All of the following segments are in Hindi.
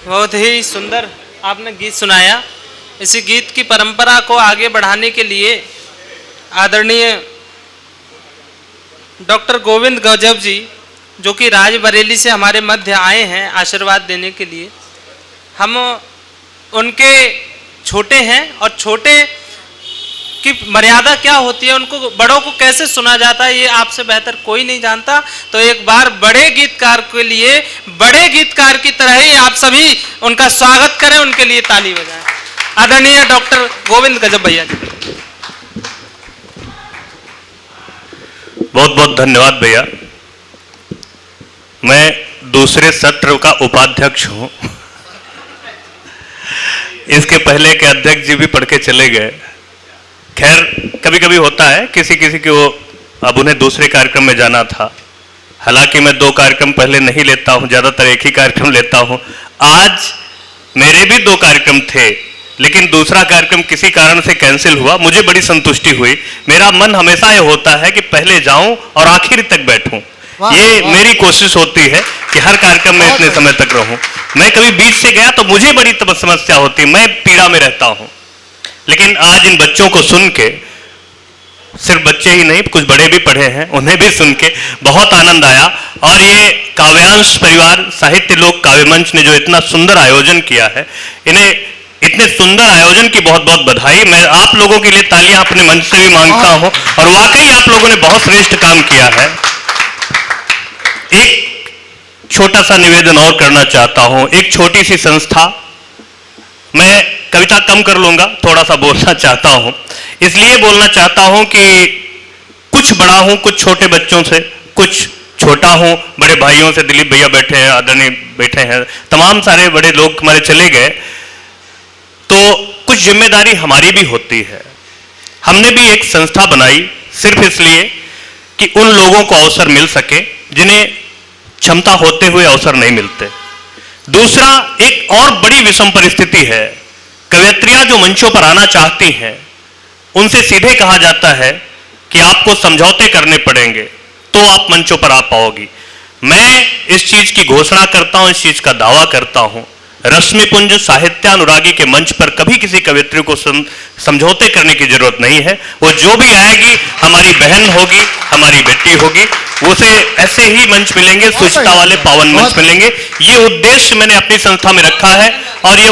बहुत ही सुंदर आपने गीत सुनाया। इसी गीत की परंपरा को आगे बढ़ाने के लिए आदरणीय डॉक्टर गोविंद गजब जी, जो कि राजबरेली से हमारे मध्य आए हैं आशीर्वाद देने के लिए, हम उनके छोटे हैं और छोटे की मर्यादा क्या होती है, उनको बड़ों को कैसे सुना जाता है, ये आपसे बेहतर कोई नहीं जानता। तो एक बार बड़े गीतकार के लिए बड़े गीतकार की तरह ही आप सभी उनका स्वागत करें, उनके लिए ताली बजाएं। आदरणीय डॉक्टर गोविंद गजब भैया जी। बहुत बहुत धन्यवाद भैया। मैं दूसरे सत्र का उपाध्यक्ष हूं। इसके पहले के अध्यक्ष जी भी पढ़ के चले गए। खैर, कभी कभी होता है किसी किसी को, अब उन्हें दूसरे कार्यक्रम में जाना था। हालांकि मैं 2 कार्यक्रम पहले नहीं लेता हूं, ज्यादातर एक ही कार्यक्रम लेता हूं। आज मेरे भी 2 कार्यक्रम थे, लेकिन दूसरा कार्यक्रम किसी कारण से कैंसिल हुआ। मुझे बड़ी संतुष्टि हुई। मेरा मन हमेशा ये होता है कि पहले जाऊं और आखिर तक बैठूं। ये मेरी कोशिश होती है कि हर कार्यक्रम में इतने समय तक रहूं। मैं कभी बीच से गया तो मुझे बड़ी समस्या होती, मैं पीड़ा में रहता हूं। लेकिन आज इन बच्चों को सुन के, सिर्फ बच्चे ही नहीं कुछ बड़े भी पढ़े हैं, उन्हें भी सुन के बहुत आनंद आया। और ये काव्यांश परिवार साहित्य लोक काव्य मंच ने जो इतना सुंदर आयोजन किया है, इन्हें इतने सुंदर आयोजन की बहुत बहुत बधाई। मैं आप लोगों के लिए तालियां अपने मंच से भी मांगता हूं, और वाकई आप लोगों ने बहुत श्रेष्ठ काम किया है। एक छोटा सा निवेदन और करना चाहता हूं। एक छोटी सी संस्था, मैं कविता कम कर लूंगा, थोड़ा सा बोलना चाहता हूं। इसलिए बोलना चाहता हूं कि कुछ बड़ा हूं, कुछ छोटे बच्चों से, कुछ छोटा हूं बड़े भाइयों से। दिलीप भैया बैठे हैं, आदरणीय बैठे हैं, तमाम सारे बड़े लोग हमारे चले गए। तो कुछ जिम्मेदारी हमारी भी होती है। हमने भी एक संस्था बनाई सिर्फ इसलिए कि उन लोगों को अवसर मिल सके जिन्हें क्षमता होते हुए अवसर नहीं मिलते। दूसरा, एक और बड़ी विषम परिस्थिति है। कवयित्रियां जो मंचों पर आना चाहती हैं, उनसे सीधे कहा जाता है कि आपको समझौते करने पड़ेंगे तो आप मंचों पर आ पाओगी। मैं इस चीज की घोषणा करता हूं, इस चीज का दावा करता हूं, रश्मिपुंज साहित्यानुरागी के मंच पर कभी किसी कवियत्री को समझौते करने की जरूरत नहीं है। वो जो भी आएगी हमारी बहन होगी, हमारी बेटी होगी, उसे ऐसे ही मंच मिलेंगे, स्वच्छता वाले पावन मंच मिलेंगे। ये उद्देश्य मैंने अपनी संस्था में रखा है, और ये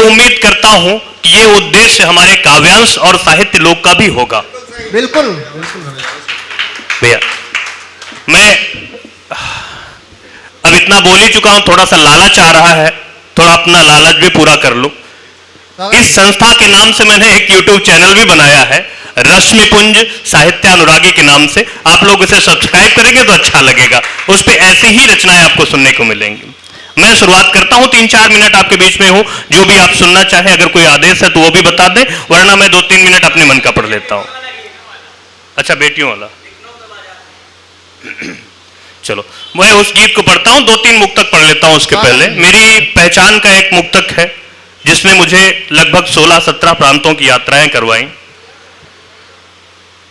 उम्मीद करता हूं कि ये उद्देश्य हमारे काव्यांश और साहित्य लोक का भी होगा। बिल्कुल भैया, मैं अब इतना बोल ही चुका हूं, थोड़ा सा लालच आ रहा है, थोड़ा अपना लालच भी पूरा कर लूं। इस संस्था के नाम से मैंने एक YouTube चैनल भी बनाया है, रश्मिपुंज साहित्यानुरागी के नाम से। आप लोग इसे सब्सक्राइब करेंगे तो अच्छा लगेगा। उस पर ऐसी ही रचनाएं आपको सुनने को मिलेंगी। मैं शुरुआत करता हूं, 3-4 मिनट आपके बीच में हूं। जो भी आप सुनना चाहें, अगर कोई आदेश है तो वो भी बता दें, वरना मैं 2-3 मिनट अपने मन का पढ़ लेता हूं। अच्छा, बेटियों वाला चलो, मैं उस गीत को पढ़ता हूं। 2-3 मुक्तक पढ़ लेता हूं। उसके पहले मेरी पहचान का एक मुक्तक है, जिसने मुझे लगभग 16-17 प्रांतों की यात्राएं करवाई,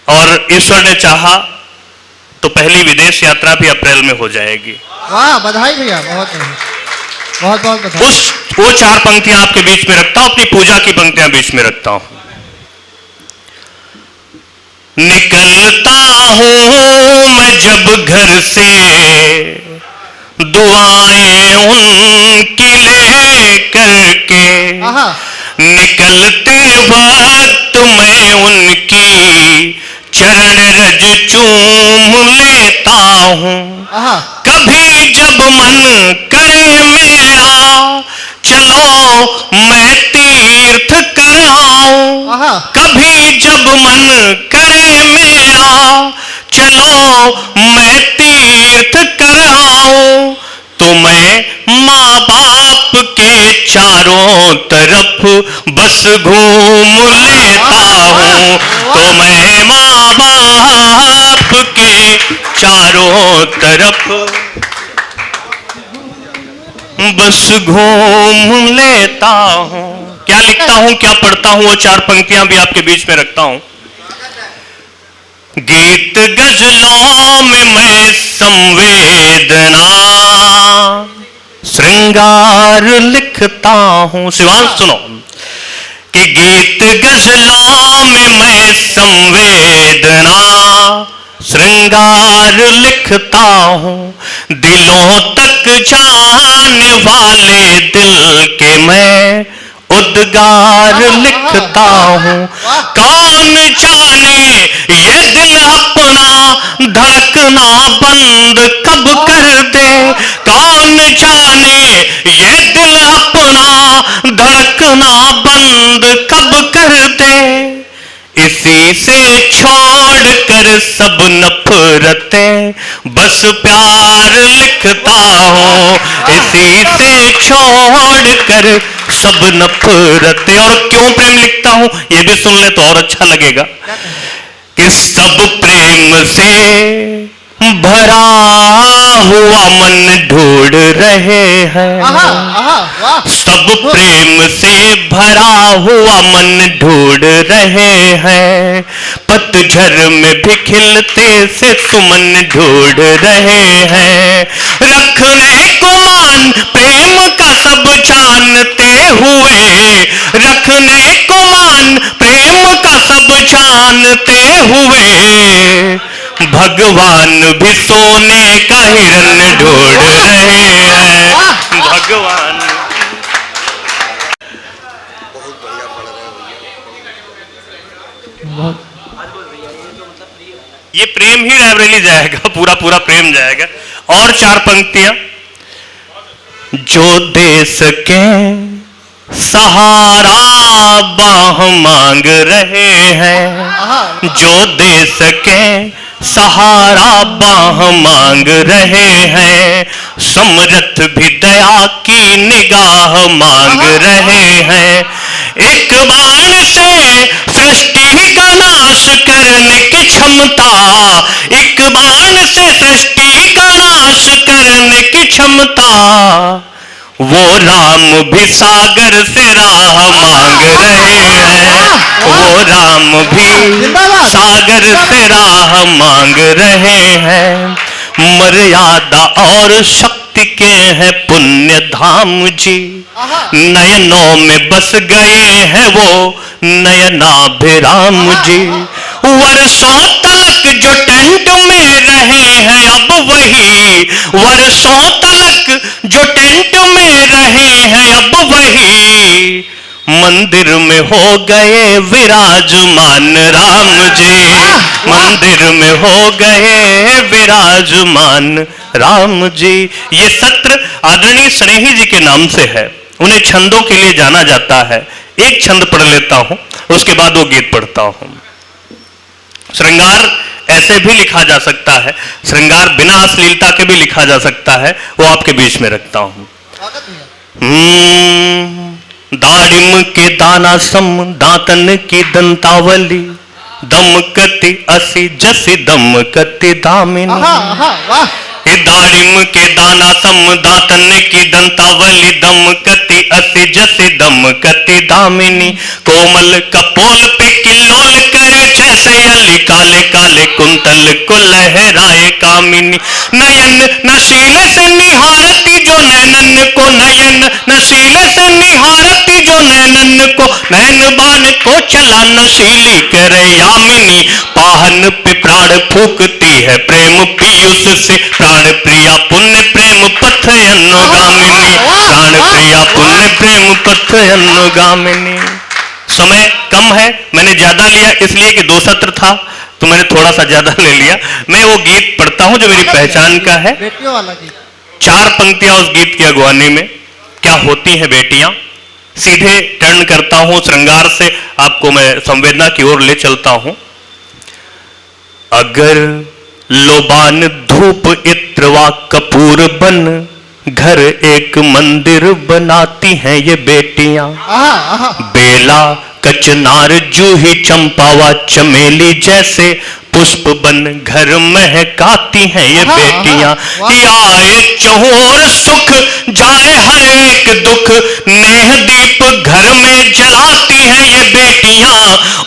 और ईश्वर ने चाहा तो पहली विदेश यात्रा भी अप्रैल में हो जाएगी। वाह, बधाई भैया, बहुत बहुत बहुत बधाई। वो 4 पंक्तियां आपके बीच में रखता हूं, अपनी पूजा की पंक्तियां बीच में रखता हूं। निकलता हूं मैं जब घर से, दुआएं उनकी ले करके, निकलते वक्त मैं उनकी चरण रज चूम लेता हूं। कभी जब मन करे मेरा, चलो मैं तीर्थ कराऊं। कभी जब मन करे मेरा, चलो मैं तीर्थ कराऊं। तो मैं माँ बाप के चारों तरफ बस घूम लेता हूँ। तो मैं माँ बाप के चारों तरफ बस घूम लेता हूँ। क्या लिखता हूँ, क्या पढ़ता हूँ, वो 4 पंक्तियां भी आपके बीच में रखता हूँ। गीत गजलों में मैं संवेदना, श्रृंगार श्रृंगार लिखता हूं। शिवांश सुनो कि गीत गजलों में मैं संवेदना श्रृंगार लिखता हूं। दिलों तक जाने वाले दिल के मैं उद्गार लिखता हूं। कौन जाने ये दिल अपना धड़कना बंद कब कर दे। कौन जाने ये दिल अपना धड़कना बंद कब कर दे। इसी से छोड़ कर सब नफरतें बस प्यार लिखता हूं। इसी से छोड़ कर सब नफरतें। और क्यों प्रेम लिखता हूं ये भी सुन ले तो और अच्छा लगेगा कि सब प्रेम से भरा हुआ मन ढूंढ रहे हैं। सब प्रेम से भरा हुआ मन ढूंढ रहे हैं। पतझड़ में भी खिलते से सुमन ढूंढ रहे हैं। रखने को मान प्रेम का सब जानते हुए। रखने को मान प्रेम का सब जानते हुए। भगवान भी सोने का हिरन ढूंढ रहे हैं। भगवान ये प्रेम ही लाइब्रेरी जाएगा, पूरा पूरा प्रेम जाएगा। और 4 पंक्तियां। जो दे सके सहारा बाह मांग रहे हैं। जो दे सके सहारा बाह मांग रहे हैं। समरथ भी दया की निगाह मांग रहे हैं। एक बाण से सृष्टि का नाश करने की क्षमता। एक बाण से सृष्टि का नाश करने की क्षमता। वो राम भी सागर से राह मांग रहे हैं। वो राम भी सागर से राह मांग रहे हैं। मर्यादा और शक्ति के हैं पुण्य धाम जी। नयनों में बस गए हैं वो नयनाभिराम जी। वर्षों तलक जो टेंट में रहे हैं अब वही। वर्षों तलक जो टेंट में रहे हैं अब वही। मंदिर में हो गए विराजमान राम जी। मंदिर में हो गए विराजमान राम जी। ये सत्र आदरणीय स्नेही जी के नाम से है। उन्हें छंदों के लिए जाना जाता है। एक छंद पढ़ लेता हूं, उसके बाद वो गीत पढ़ता हूं। श्रृंगार ऐसे भी लिखा जा सकता है, श्रृंगार बिना अश्लीलता के भी लिखा जा सकता है। वो आपके बीच में रखता हूं। दाड़िम के दाना सम दांतन की दंतावली। दमकती असी जसी दमकती दामिनी। दाड़िम के दाना सम दांतन की दंतावली। दमकती असी जसी दमकती दामिनी। कोमल कपोल पे किल्लोल करे जैसे अली। काले काले कुंतल को लहराए कामिनी। नयन नशीले से निहारती जो नैनन को। नयन नशीले से निहारती जो नैनन को। नैन बान को चला नशीली करे यामिनी। पाहन पे प्राण फूकती है प्रेम पीयूष से। प्राण प्रिया पुण्य प्रेम पथ अनुगामिनी। प्राण प्रिया पुण्य प्रेम पथ अनुगामिनी। समय कम है, मैंने ज्यादा लिया इसलिए कि 2 सत्र था तो मैंने थोड़ा सा ज्यादा ले लिया। मैं वो गीत पढ़ता हूं जो मेरी पहचान का है। बेटियों वाला गीत। 4 पंक्तियां उस गीत की अगवानी में। क्या होती हैं बेटियां। सीधे टर्न करता हूं श्रृंगार से, आपको मैं संवेदना की ओर ले चलता हूं। अगर लोबान धूप इत्र व कपूर बन घर एक मंदिर बनाती हैं ये बेटियां। बेला कचनार जूही चंपा व चमेली जैसे पुष्प बन घर महकाती हैं ये बेटियां। आए चहुओर सुख जाए हर एक दुख। नेह दीप घर में जलाती हैं ये बेटियां।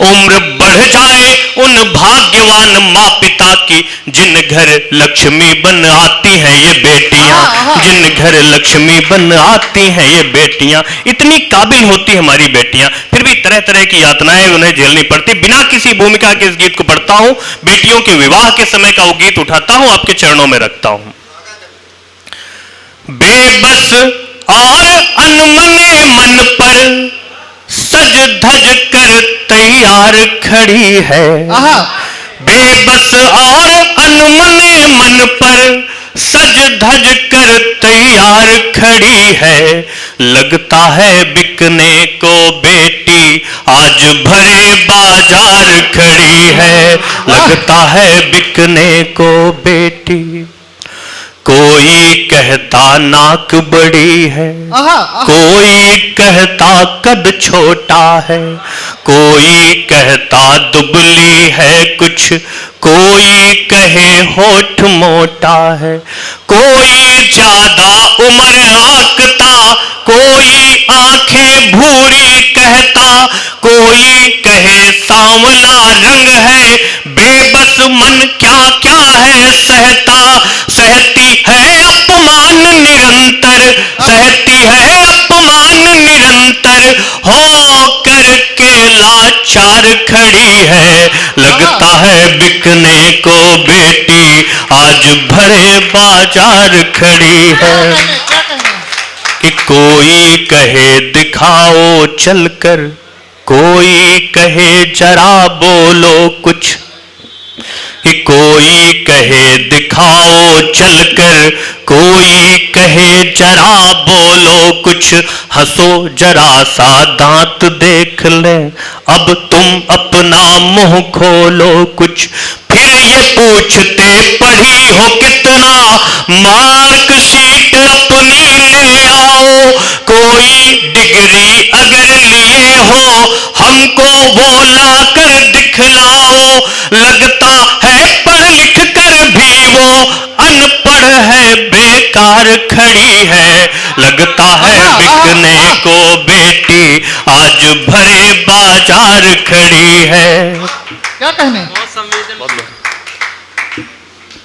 उम्र बढ़ जाए उन भाग्यवान माँ पिता कि जिन घर लक्ष्मी बन आती हैं ये बेटियां, जिन घर लक्ष्मी बन आती हैं ये बेटियां, इतनी काबिल होती हमारी बेटियां, फिर भी तरह तरह की यातनाएं उन्हें झेलनी पड़ती। बिना किसी भूमिका के इस गीत को पढ़ता हूं, बेटियों के विवाह के समय का वो गीत उठाता हूं, आपके चरणों में रखता हूं। बेबस और अनमने मन पर सज धज कर तैयार खड़ी है, बेबस और अनमने मन पर सज धज कर तैयार खड़ी है, लगता है बिकने को बेटी आज भरे बाजार खड़ी है, लगता है बिकने को बेटी। कोई कहता नाक बड़ी है, कोई कहता कद छोटा है, कोई कहता दुबली है कुछ, कोई कहे होठ मोटा है, कोई ज्यादा उम्र आंकता, कोई आंखें भूरी कहता, कोई कहे सांवला रंग है, बेबस मन क्या क्या है सहता, सहती है अपमान निरंतर, सहती है अपमान निरंतर, हो करके लाचार खड़ी है, लगता है बिकने को बेटी आज भरे बाजार खड़ी है। कि कोई कहे दिखाओ चलकर, कोई कहे जरा बोलो कुछ, कि कोई कहे दिखाओ चलकर, कोई कहे जरा बोलो कुछ, हंसो जरा सा दांत देख ले, अब तुम अपना मुंह खोलो कुछ, फिर ये पूछते पढ़ी हो कितना, मार्कशीट अपनी ले आओ, कोई डिग्री अगर लिए हो हमको वो ला कर दिखलाओ, लगता है पढ़ लिख कर भी वो अनपढ़ है बेकार खड़ी है, लगता है बिकने को बेटी आज भरे बाजार खड़ी है। क्या कहने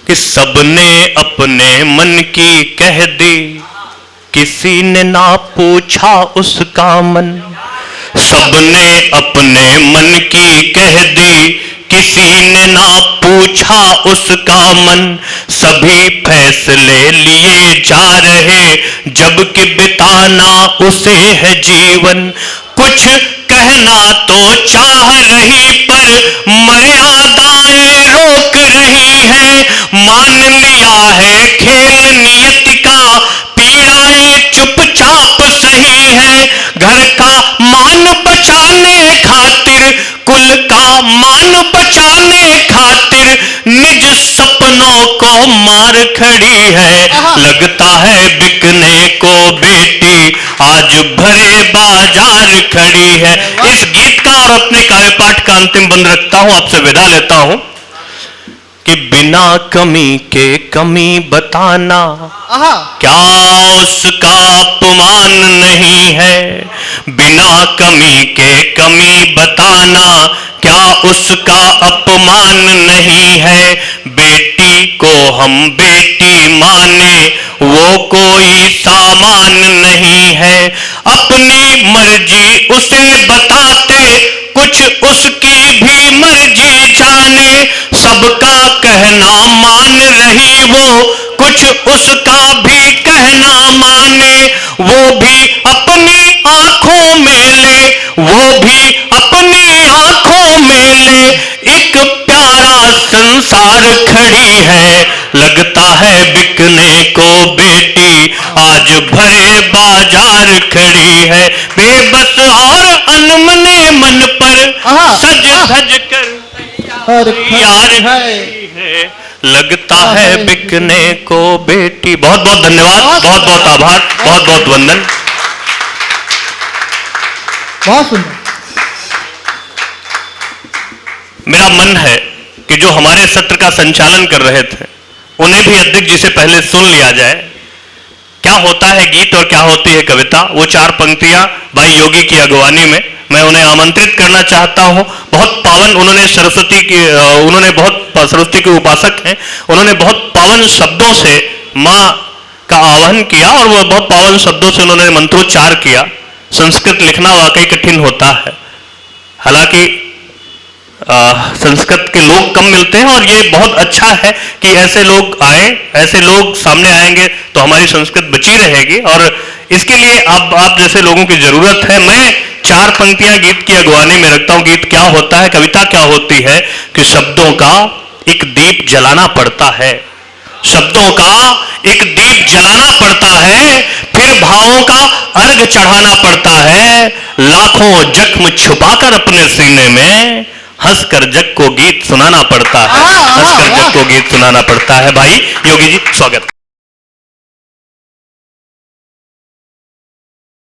कि सबने अपने मन की कह दी, किसी ने ना पूछा उसका मन, सबने अपने मन की कह दी, किसी ने ना पूछा उसका मन, सभी फैसले लिए जा रहे जबकि बिताना उसे है जीवन, कुछ कहना तो चाह रही पर मर्यादाएं रोक रही है, मान लिया है खेल नियति का, पीड़ाएं चुपचाप सही है, घर का मान बचाने खातिर, कुल का मान बचाने खातिर, निज सपनों को मार खड़ी है, लगता है बिकने को बेटी आज भरे बाजार खड़ी है। इस गीत का और अपने काव्य पाठ का अंतिम बंद रखता हूं, आपसे विदा लेता हूं कि बिना कमी के कमी बताना क्या उसका अपमान नहीं है, बिना कमी के कमी बताना क्या उसका अपमान नहीं है, बेटी को हम बेटी माने वो कोई सामान नहीं है, अपनी मर्जी उसे बताते कुछ उसकी भी मर्जी जाने, सबका कहना मान रही वो कुछ उसका भी कहना माने, वो भी अपनी आंखों में ले, वो भी अपनी आंखों में ले, एक प्यारा संसार खड़ी है, लगता है बिकने को बेटी आज भरे बाजार खड़ी है, बेबस और अनमने मन पर सज धज कर यार है, लगता है बिकने को बेटी। बहुत बहुत धन्यवाद, बहुत बहुत आभार, बहुत बहुत वंदन। बहुत सुंदर। मेरा मन है कि जो हमारे सत्र का संचालन कर रहे थे उन्हें भी अध्यक्ष जी से पहले सुन लिया जाए, क्या होता है गीत और क्या होती है कविता। वो 4 पंक्तियां भाई योगी की अगवानी में मैं उन्हें आमंत्रित करना चाहता हूं। बहुत पावन उन्होंने सरस्वती के उपासक हैं, उन्होंने बहुत पावन शब्दों से माँ का आह्वान किया और वह बहुत पावन शब्दों से उन्होंने मंत्रोच्चार किया। संस्कृत लिखना वाकई कठिन होता है, हालांकि संस्कृत के लोग कम मिलते हैं और ये बहुत अच्छा है कि ऐसे लोग आए, ऐसे लोग सामने आएंगे तो हमारी संस्कृत बची रहेगी और इसके लिए आप जैसे लोगों की जरूरत है। मैं 4 पंक्तियां गीत की अगवानी में रखता हूं। गीत क्या होता है, कविता क्या होती है कि शब्दों का एक दीप जलाना पड़ता है, शब्दों का एक दीप जलाना पड़ता है, फिर भावों का अर्घ चढ़ाना पड़ता है, लाखों जख्म छुपाकर अपने सीने में हंसकर जग को गीत सुनाना पड़ता है, हंसकर जग को गीत सुनाना पड़ता है। भाई योगी जी स्वागत।